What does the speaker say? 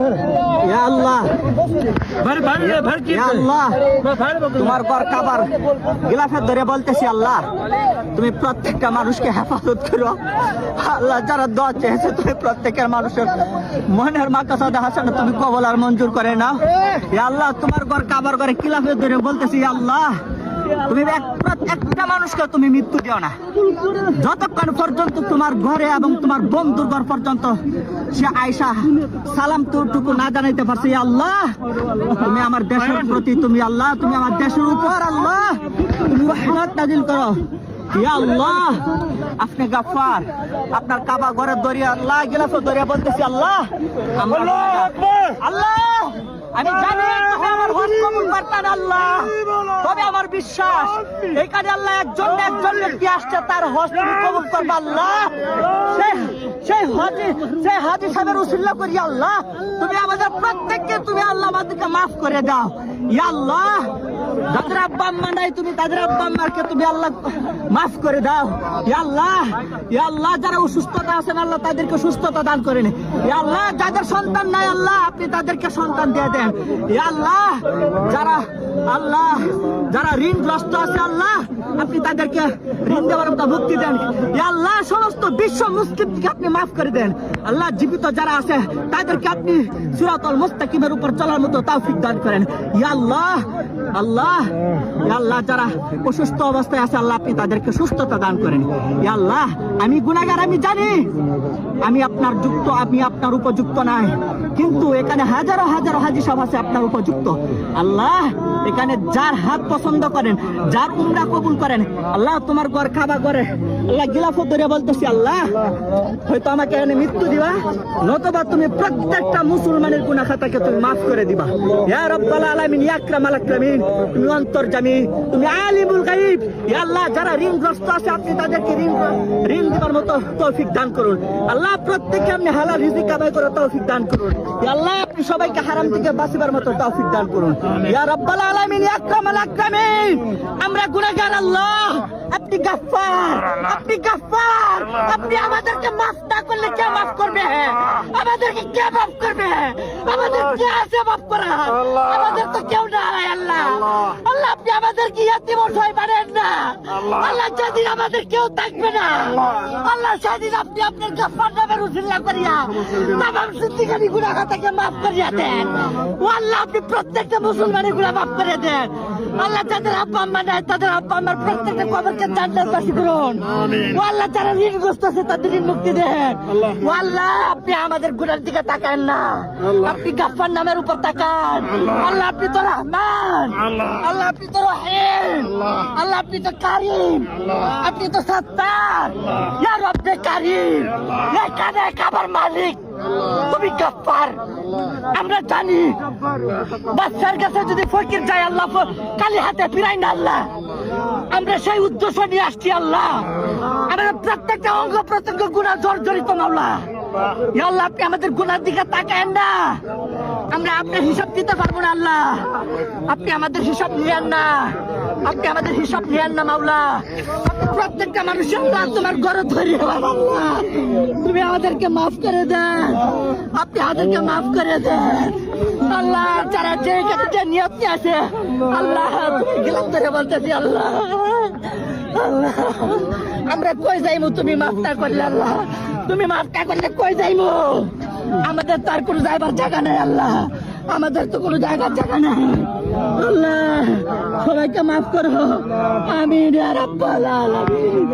আল্লাহ তোমার ঘর কাবার গিলাফের ধরে বলতেছি আল্লাহ তুমি প্রত্যেকটা মানুষকে হেফাজত করো আল্লাহ। যারা দোয়া চেয়েছে তুমি প্রত্যেকের মানুষের মনের মাকাসাদে হাসানা তুমি কবল আর মঞ্জুর করে নাও। আল্লাহ তোমার ঘর কাবার ঘরে গিলাফের ধরে বলতেছি আল্লাহ তুমি একটা মানুষকে তুমি মৃত্যু দিও না যতক্ষণ পর্যন্ত তোমার ঘরে এবং তোমার বন্ধুর ঘর পর্যন্ত সে আয়সা সালাম টুকু না জানাইতে পারছে। আল্লাহ তুমি আমার দেশের প্রতি তুমি আল্লাহ তুমি আমার দেশের উপর আল্লাহ তুমি রহমত নাজিল করো। ইয়া আল্লাহ আপনি গাফফার আপনার কাবা ঘরের দরিয়া আল্লাহ গিলাফের দরিয়া বলতেছি আল্লাহ আল্লাহ আমি জানি তুমি আমার হজ কবুল করতেন আল্লাহ, তবে আমার বিশ্বাস এইখানে আল্লাহ একজন ব্যক্তি আসছে তার হজ তুমি কবুল করবে আল্লাহ। সেই হাজি সাহেবের উসিলা করি আল্লাহ তুমি আমাদের প্রত্যেককে তুমি আল্লাহ আমাদেরকে মাফ করে দাও। ইয়া আল্লাহ যাদের আব্বা আম্মা নাই তুমি তাদের আব্বা আম্মাকে তুমি আল্লাহ মাফ করে দাও। ইয়া আল্লাহ যারা অসুস্থতা আছেন আল্লাহ তাদেরকে সুস্থতা দান করেন। ইয়া আল্লাহ যাদের সন্তান নাই আল্লাহ আপনি তাদেরকে সন্তান দিয়ে দেন। ইয়া আল্লাহ যারা ঋণগ্রস্ত আছে আল্লাহ আপনি তাদেরকে ঋণ দেওয়ার মতো মুক্তি দেন। ইয়া আল্লাহ সমস্ত বিশ্ব মুসলিমকে আপনি মাফ করে দেন আল্লাহ। জীবিত যারা আছে তাদেরকে আপনি সিরাতুল মুস্তাকিমের উপর চলার মতো তৌফিক দান করেন। ইয়া আল্লাহ যারা অসুস্থ অবস্থায় আছে আল্লাহ আপনি তাদেরকে সুস্থতা দান করেন। ইয়া আল্লাহ আমি গুনাহগার আমি জানি আমি আপনার যুক্ত আমি আপনার উপযুক্ত নাই, কিন্তু এখানে হাজারো হাজি সাহেব আছে আপনার উপযুক্ত আল্লাহ। এখানে যার হাত পছন্দ করেন যার উমরা কবুল করেন আল্লাহ তোমার ঘর কাবা করে আল্লাহ গিলাফত ধরে বলতেছি আল্লাহ হয়তো আমাকে এখানে মৃত্যু দিবা নতুবা তুমি প্রত্যেকটা মুসলমানের গুনাহ খাতাকে তুমি মাফ করে দিবা। ইয়া রাব্বাল আলামিন ইয়া আকরামাল আকরামিন তুমি অন্তর্যামী তুমি আলিমুল গায়ব। ইয়া আল্লাহ যারা ঋণগ্রস্ত আছে আপনি তাদেরকে ঋণ দেওয়ার মতো তৌফিক দান করুন আল্লাহ। প্রত্যেককে আপনি হালাল রিজিক কামাই করে তৌফিক দান করুন। ইয়া আল্লাহ আপনি সবাইকে হারাম থেকে বাঁচিবার মতো তৌফিক দান করুন। ইয়া রাব্বাল আলামিন ইয়া আকরামাল আকরামিন আমরা গুনাহগার আল্লাহ আপনি গাফফার আপনি আমাদেরকে মাফ না করলে কে মাফ করবে? আমাদেরকে কে মাফ করবে? আমাদের কে আছে মাফ করা? আমাদের তো কেউ নাই আল্লাহ। আল্লাহ আপনি আমাদেরকে ইয়াতিম অসহায় বানান না আল্লাহ। যেদিন আমাদের কেউ থাকবে না আল্লাহ সেদিন আপনি আপনার গাফফার নামের উসিলা করিয়া তামাম জিন্দেগানি গুনাহ খাতাকে মাফ করিয়া দেন ও আল্লাহ। আপনি প্রত্যেকটা মুসলমানের গুনাহ মাফ করে দেন আল্লাহ। যাদের আব্বা আম্মা নাই তাদের আব্বা আম্মার প্রত্যেকটা কবরকে জান্নাতবাসী করুন ও আল্লাহ। যারা ঋণগ্রস্ত আছে তাদের ঋণ মুক্তি দেন ও আল্লাহ। আপনি আমাদের গুনার দিকে তাকান না, আপনি গাফফার নামের উপর তাকান আল্লাহ। আপনি তো রহমান আল্লাহ, আপনি তো রহিম আল্লাহ, আপনি তো কারীম, আপনি তো সত্তার। ইয়া রব্বে কারীম ইয়া কাদা কাবার মালিক তুমি গাফফার। আমরা জানি বাচ্চার কাছে যদি ফকির যায় আল্লাহ কালি হাতে ফিরাই না আল্লাহ। আমরা সেই উদ্দেশ্য নিয়ে আসছি আল্লাহ। আমাদের প্রত্যেকটা অঙ্গ প্রত্যঙ্গ গুনাহ জর্জরিত মাওলা। ইয়া আল্লাহ আপনি আমাদের গুনার দিকে তাকায়েন না, আমরা আপনার হিসাব দিতে পারবো না আল্লাহ। আপনি আমাদের হিসাব নিয়েন না, আপনি আমাদের হিসাব নিয়েন না মাওলা। আপনি প্রত্যেকটা মানুষের তোমার ঘরে ধরে তুমি আমাদেরকে মাফ করে দেন, আপনি আমাদেরকে মাফ করে দেন আল্লাহ। যারা যে নিয়ত আছে আল্লাহ তুমি গিলাফ ধরে বলতেছি আল্লাহ আমরা কই যাইমু তুমি মাফ না করলে আল্লাহ। তুমি মাফ না করলে কই যাইমু? আমাদের তার কোনো যাইবার জায়গা নেই আল্লাহ, আমাদের তো কোনো জায়গার জায়গা নেই আল্লাহ। সবাইকে মাফ করো আমিন ইয়া রাব্বাল আলামিন।